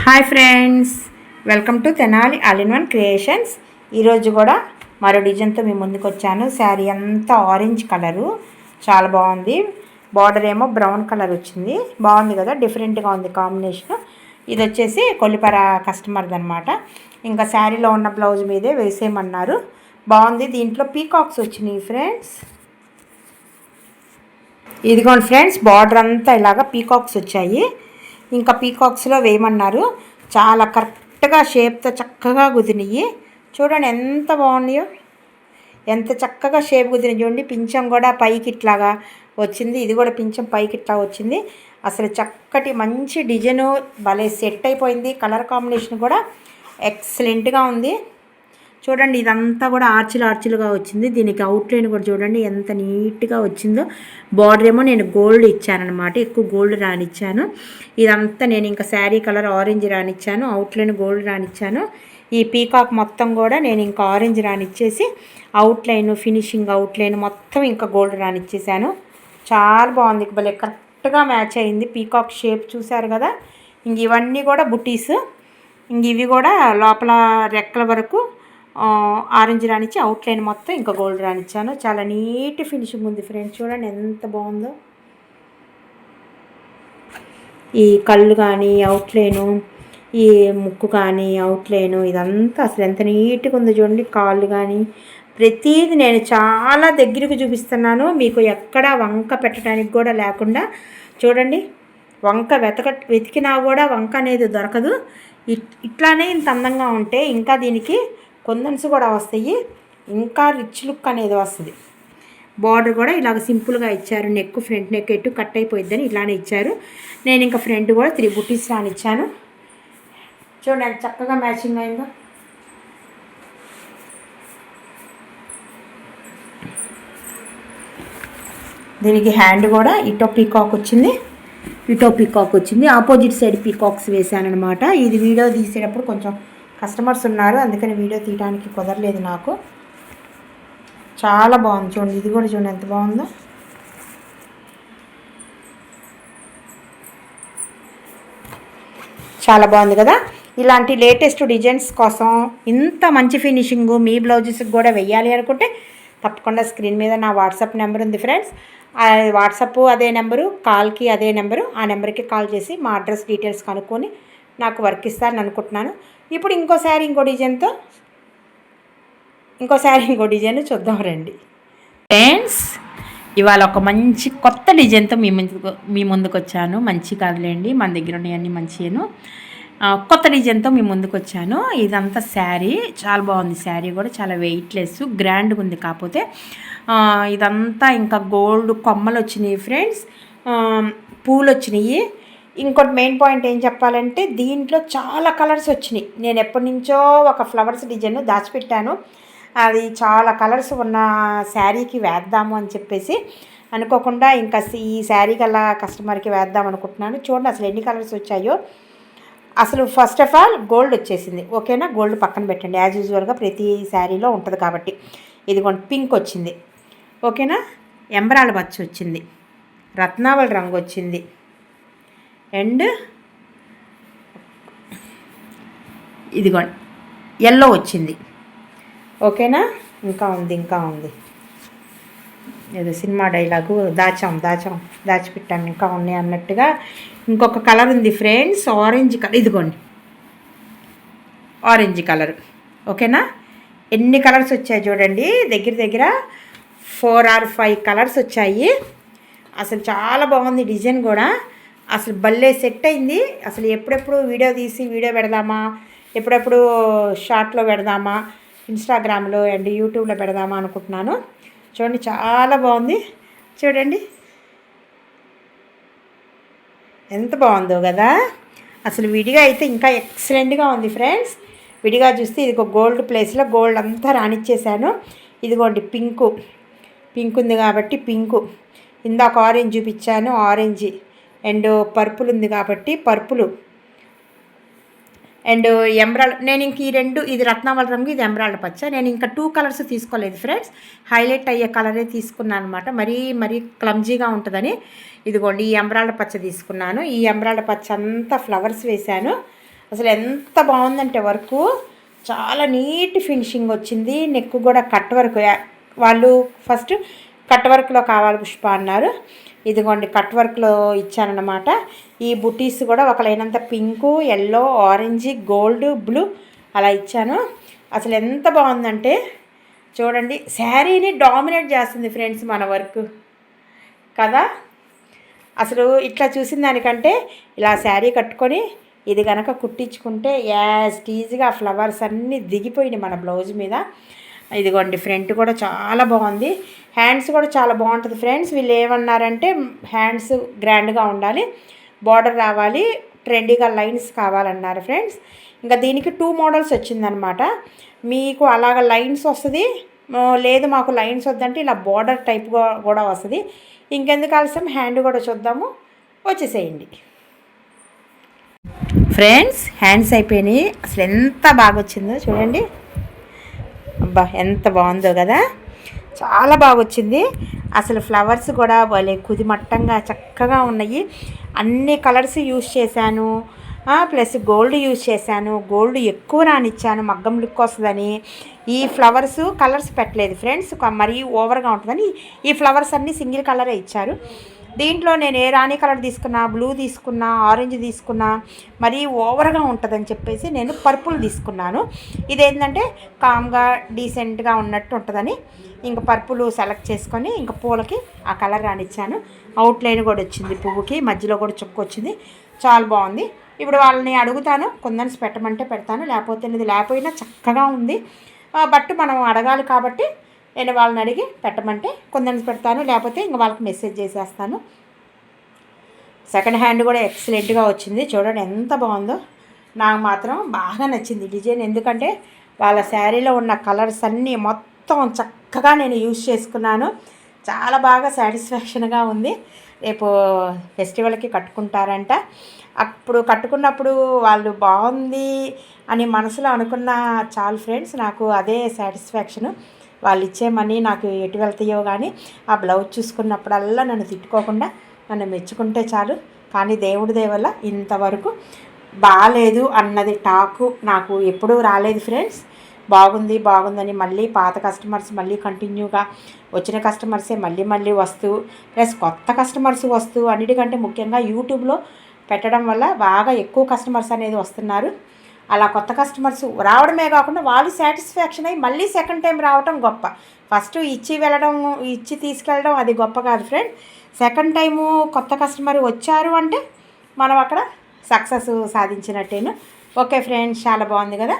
Hi friends, welcome to Tenali all in one creations. ఈరోజు కూడా మరో డిజైన్తో మేము ముందుకు వచ్చాను. శారీ అంతా ఆరెంజ్ కలరు, చాలా బాగుంది. బార్డర్ ఏమో బ్రౌన్ కలర్ వచ్చింది. బాగుంది కదా, డిఫరెంట్గా ఉంది కాంబినేషన్. ఇది వచ్చేసి కొల్లిపర కస్టమర్ది అనమాట. ఇంకా శారీలో ఉన్న బ్లౌజ్ మీదే వేసేయమన్నారు. బాగుంది. దీంట్లో పీకాక్స్ వచ్చినాయి ఫ్రెండ్స్. ఇదిగోండి ఫ్రెండ్స్, బార్డర్ అంతా ఇలాగా పీకాక్స్ వచ్చాయి. ఇంకా పీకాక్స్లో వేయమన్నారు. చాలా కరెక్ట్గా షేప్తో చక్కగా కుదిరినాయి. చూడండి ఎంత బాగున్నాయో, ఎంత చక్కగా షేప్ కుదిరినాయి. చూడండి, పింఛం కూడా పైకి ఇట్లాగా వచ్చింది. ఇది కూడా పింఛం పైకి ఇట్లా వచ్చింది. అసలు చక్కటి మంచి డిజైను, భలే సెట్ అయిపోయింది. కలర్ కాంబినేషన్ కూడా ఎక్సలెంట్గా ఉంది. చూడండి, ఇదంతా కూడా ఆర్చులుగా వచ్చింది. దీనికి అవుట్లైన్ కూడా చూడండి ఎంత నీట్గా వచ్చిందో. బార్డర్ ఏమో నేను గోల్డ్ ఇచ్చానమాట, ఎక్కువ గోల్డ్ రానిచ్చాను. ఇదంతా నేను ఇంకా శారీ కలర్ ఆరెంజ్ రానిచ్చాను, అవుట్లైన్ గోల్డ్ రానిచ్చాను. ఈ పీకాక్ మొత్తం కూడా నేను ఇంకా ఆరెంజ్ రానిచ్చేసి అవుట్లైన్, ఫినిషింగ్ అవుట్లైన్ మొత్తం ఇంకా గోల్డ్ రానిచ్చేసాను. చాలా బాగుంది, భలే కరెక్ట్గా మ్యాచ్ అయింది. పీకాక్ షేప్ చూసారు కదా. ఇంక ఇవన్నీ కూడా బుటీస్. ఇంక ఇవి కూడా లోపల రెక్కల వరకు ఆరెంజ్ రానిచ్చి అవుట్లైన్ మొత్తం ఇంకా గోల్డ్ రానిచ్చాను. చాలా నీట్ ఫినిషింగ్ ఉంది ఫ్రెండ్స్. చూడండి ఎంత బాగుందో. ఈ కళ్ళు కానీ అవుట్లైను, ఈ ముక్కు కానీ అవుట్లైను, ఇదంతా అసలు ఎంత నీట్గా ఉందో చూడండి. కాళ్ళు కానీ ప్రతిదీ నేను చాలా దగ్గరకు చూపిస్తున్నాను మీకు, ఎక్కడ వంక పెట్టడానికి కూడా లేకుండా. చూడండి, వంక వెతికినా కూడా వంక అనేది దొరకదు. ఇట్లానే ఇంత అందంగా ఉంటే ఇంకా దీనికి కొందన్స్ కూడా వస్తాయి, ఇంకా రిచ్ లుక్ అనేది వస్తుంది. బార్డర్ కూడా ఇలాగ సింపుల్గా ఇచ్చారు. నెక్, ఫ్రంట్ నెక్ ఎటు కట్ అయిపోయిద్దని ఇలానే ఇచ్చారు. నేను ఇంకా ఫ్రంట్ కూడా 3 బుటీస్ రానిచ్చాను. చూడండి ఎంత చక్కగా మ్యాచింగ్ అయిందో. దీనికి హ్యాండ్ కూడా ఇటో పీకాక్ వచ్చింది, ఆపోజిట్ సైడ్ పీకాక్స్ వేసాను అనమాట. ఇది వీడియో తీసేటప్పుడు కొంచెం కస్టమర్స్ ఉన్నారు, అందుకని వీడియో తీయడానికి కుదరలేదు నాకు. చాలా బాగుంది చూడండి. ఇది కూడా చూడండి ఎంత బాగుందో. చాలా బాగుంది కదా. ఇలాంటి లేటెస్ట్ డిజైన్స్ కోసం ఇంత మంచి ఫినిషింగ్ మీ బ్లౌజెస్కి కూడా వెయ్యాలి అనుకుంటే తప్పకుండా స్క్రీన్ మీద నా వాట్సాప్ నెంబర్ ఉంది ఫ్రెండ్స్. వాట్సాప్ అదే నెంబరు, కాల్కి అదే నెంబరు. ఆ నెంబర్కి కాల్ చేసి మా అడ్రస్ డీటెయిల్స్ కనుక్కొని నాకు వర్క్ ఇస్తారని అనుకుంటున్నాను. ఇప్పుడు ఇంకో డిజైన్ చూద్దాం రండి ఫ్రెండ్స్. ఇవాళ ఒక మంచి కొత్త డిజైన్తో మీ ముందుకు వచ్చాను. మంచి కాదులేండి, మన దగ్గర ఉన్నాయన్నీ మంచిను. కొత్త డిజైన్తో మీ ముందుకు వచ్చాను. ఇదంతా శారీ చాలా బాగుంది. శారీ కూడా చాలా వెయిట్లెస్, గ్రాండ్గా ఉంది. కాకపోతే ఇదంతా ఇంకా గోల్డ్ కొమ్మలు వచ్చినాయి ఫ్రెండ్స్, పూలు వచ్చినాయి. ఇంకోటి మెయిన్ పాయింట్ ఏం చెప్పాలంటే దీంట్లో చాలా కలర్స్ వచ్చినాయి. నేను ఎప్పటి నుంచో ఒక ఫ్లవర్స్ డిజైన్ దాచిపెట్టాను. అది చాలా కలర్స్ ఉన్న శారీకి వేద్దాము అని చెప్పేసి అనుకోకుండా ఇంకా ఈ శారీ గల కస్టమర్కి వేద్దాం అనుకుంటున్నాను. చూడండి అసలు ఎన్ని కలర్స్ వచ్చాయో. అసలు ఫస్ట్ ఆఫ్ ఆల్ గోల్డ్ వచ్చేసింది, ఓకేనా. గోల్డ్ పక్కన పెట్టండి, యాజ్ యూజువల్గా ప్రతి శారీలో ఉంటుంది కాబట్టి. ఇదిగోండి పింక్ వచ్చింది, ఓకేనా. ఎంబ్రాయిడ్ బచ్చ వచ్చింది, రత్నావళి రంగు వచ్చింది, అండ్ ఇదిగోండి ఎల్లో వచ్చింది, ఓకేనా. ఇంకా ఉంది ఏదో సినిమా డైలాగు, దాచిపెట్టాను ఇంకా ఉన్నాయి అన్నట్టుగా. ఇంకొక కలర్ ఉంది ఫ్రెండ్స్, ఆరెంజ్ కలర్. ఇదిగోండి ఆరెంజ్ కలర్, ఓకేనా. ఎన్ని కలర్స్ వచ్చాయి చూడండి, దగ్గర 4 or 5 కలర్స్ వచ్చాయి. అసలు చాలా బాగుంది డిజైన్ కూడా. అసలు భలే సెట్ అయింది. అసలు ఎప్పుడెప్పుడు వీడియో తీసి వీడియో పెడదామా, ఎప్పుడెప్పుడు షార్ట్లో పెడదామా, ఇన్స్టాగ్రామ్లో అండ్ యూట్యూబ్లో పెడదామా అనుకుంటున్నాను. చూడండి చాలా బాగుంది. చూడండి ఎంత బాగుందో కదా. అసలు విడిగా అయితే ఇంకా ఎక్సలెంట్గా ఉంది ఫ్రెండ్స్. విడిగా చూస్తే ఇది ఒక గోల్డ్ ప్లేస్లో గోల్డ్ అంతా రానిచ్చేసాను. ఇదిగోండి పింక్ ఉంది కాబట్టి పింకు, ఇందాక ఆరెంజ్ చూపించాను ఆరెంజ్, అండ్ పర్పుల్ ఉంది కాబట్టి పర్పులు, అండ్ ఎంబ్రాయిడ్. నేను ఇంక ఈ 2, ఇది రత్నావళి రంగు, ఇది ఎంబ్రాయిడ్ పచ్చ. నేను ఇంకా 2 కలర్స్ తీసుకోలేదు ఫ్రెండ్స్, హైలైట్ అయ్యే కలరే తీసుకున్నాను అనమాట. మరీ క్లమ్జీగా ఉంటుందని. ఇదిగోండి ఈ ఎంబ్రాయిడ్ పచ్చ తీసుకున్నాను. ఈ ఎంబ్రాయిడ్ పచ్చ అంతా ఫ్లవర్స్ వేశాను. అసలు ఎంత బాగుందంటే వర్కు చాలా నీట్ ఫినిషింగ్ వచ్చింది. నెక్ కూడా కట్ వర్క్, వాళ్ళు ఫస్ట్ కట్ వర్క్లో కావాలి పుష్ప అన్నారు. ఇదిగోండి కట్ వర్క్లో ఇచ్చానన్నమాట. ఈ బుటీస్ కూడా ఒకలైనంత pink, yellow, orange, gold, blue అలా ఇచ్చాను. అసలు ఎంత బాగుందంటే చూడండి, శారీని డామినేట్ చేస్తుంది ఫ్రెండ్స్ మన వర్క్ కదా. అసలు ఇట్లా చూసిన దానికంటే ఇలా శారీ కట్టుకొని ఇది కనుక కుట్టించుకుంటే యాజ్ టీజ్గా ఫ్లవర్స్ అన్నీ దిగిపోయినాయి మన బ్లౌజ్ మీద. ఇదిగోండి ఫ్రంట్ కూడా చాలా బాగుంది. హ్యాండ్స్ కూడా చాలా బాగుంటుంది ఫ్రెండ్స్. వీళ్ళు ఏమన్నారంటే హ్యాండ్స్ గ్రాండ్గా ఉండాలి, బార్డర్ రావాలి, ట్రెండీగా లైన్స్ కావాలన్నారు ఫ్రెండ్స్. ఇంకా దీనికి 2 మోడల్స్ వచ్చిందనమాట. మీకు అలాగ లైన్స్ వస్తుంది, లేదు మాకు లైన్స్ వద్దంటే ఇలా బార్డర్ టైప్ కూడా వస్తుంది. ఇంకెందుకు ఆలస్యం, హ్యాండ్ కూడా చూద్దాము, వచ్చేసేయండి ఫ్రెండ్స్. హ్యాండ్స్ అయిపోయినాయి. అసలు ఎంత బాగా వచ్చిందో చూడండి. అబ్బా ఎంత బాగుందో కదా, చాలా బాగా వచ్చింది. అసలు ఫ్లవర్స్ కూడా భలే కుదిమట్టంగా చక్కగా ఉన్నాయి. అన్ని కలర్స్ యూజ్ చేశాను, ప్లస్ గోల్డ్ యూజ్ చేశాను. గోల్డ్ ఎక్కువ రానిచ్చాను మగ్గం లుక్ వస్తుందని. ఈ ఫ్లవర్స్ కలర్స్ పెట్టలేదు ఫ్రెండ్స్, మరీ ఓవర్గా ఉంటుందని ఈ ఫ్లవర్స్ అన్నీ సింగిల్ కలరే ఇచ్చారు. దీంట్లో నేను ఏ రాణి కలర్ తీసుకున్నా, బ్లూ తీసుకున్నా, ఆరెంజ్ తీసుకున్నా మరీ ఓవర్గా ఉంటుందని చెప్పేసి నేను పర్పుల్ తీసుకున్నాను. ఇదేంటంటే కామ్గా డీసెంట్గా ఉన్నట్టు ఉంటుందని ఇంక పర్పుల్ సెలెక్ట్ చేసుకొని ఇంక పూలకి ఆ కలర్ రానిచ్చాను. అవుట్లైన్ కూడా వచ్చింది, పువ్వుకి మధ్యలో కూడా చుక్క వచ్చింది, చాలా బాగుంది. ఇప్పుడు వాళ్ళని అడుగుతాను, కుందన్స్ పెట్టమంటే పెడతాను, లేకపోతే ఇది లేకపోయినా చక్కగా ఉంది. బట్ మనం అడగాలి కాబట్టి నేను వాళ్ళని అడిగి పెట్టమంటే కుందన్స్ పెడతాను, లేకపోతే ఇంకా వాళ్ళకి మెసేజ్ చేసేస్తాను. సెకండ్ హ్యాండ్ కూడా ఎక్సలెంట్గా వచ్చింది. చూడండి ఎంత బాగుందో, నాకు మాత్రం బాగా నచ్చింది డిజైన్. ఎందుకంటే వాళ్ళ శారీలో ఉన్న కలర్స్ అన్నీ మొత్తం చక్కగా నేను యూజ్ చేసుకున్నాను. చాలా బాగా సాటిస్ఫాక్షన్గా ఉంది. రేపు ఫెస్టివల్కి కట్టుకుంటారంట. అప్పుడు కట్టుకున్నప్పుడు వాళ్ళు బాగుంది అని మనసులో అనుకున్న చాలు ఫ్రెండ్స్, నాకు అదే సాటిస్ఫాక్షను. వాళ్ళు ఇచ్చే మనీ నాకు ఎటు వెళ్తాయో కానీ ఆ బ్లౌజ్ చూసుకున్నప్పుడల్లా నన్ను తిట్టుకోకుండా నన్ను మెచ్చుకుంటే చాలు. కానీ దేవుడి దయ వల్ల ఇంతవరకు బాగాలేదు అన్నది టాకు నాకు ఎప్పుడూ రాలేదు ఫ్రెండ్స్. బాగుంది బాగుందని మళ్ళీ పాత కస్టమర్స్ మళ్ళీ కంటిన్యూగా వచ్చిన కస్టమర్సే మళ్ళీ వస్తూ, ప్లస్ కొత్త కస్టమర్స్ వస్తూ, అన్నిటికంటే ముఖ్యంగా యూట్యూబ్లో పెట్టడం వల్ల బాగా ఎక్కువ కస్టమర్స్ అనేది వస్తున్నారు. అలా కొత్త కస్టమర్స్ రావడమే కాకుండా వాళ్ళు సాటిస్ఫాక్షన్ అయ్యి మళ్ళీ సెకండ్ టైం రావడం గొప్ప. ఫస్ట్ ఇచ్చి వెళ్ళడం, ఇచ్చి తీసుకెళ్ళడం అది గొప్ప కాదు ఫ్రెండ్. సెకండ్ టైము కొత్త కస్టమర్ వచ్చారు అంటే మనం అక్కడ సక్సెస్ సాధించినట్టేను. ఓకే ఫ్రెండ్స్, చాలా బాగుంది కదా.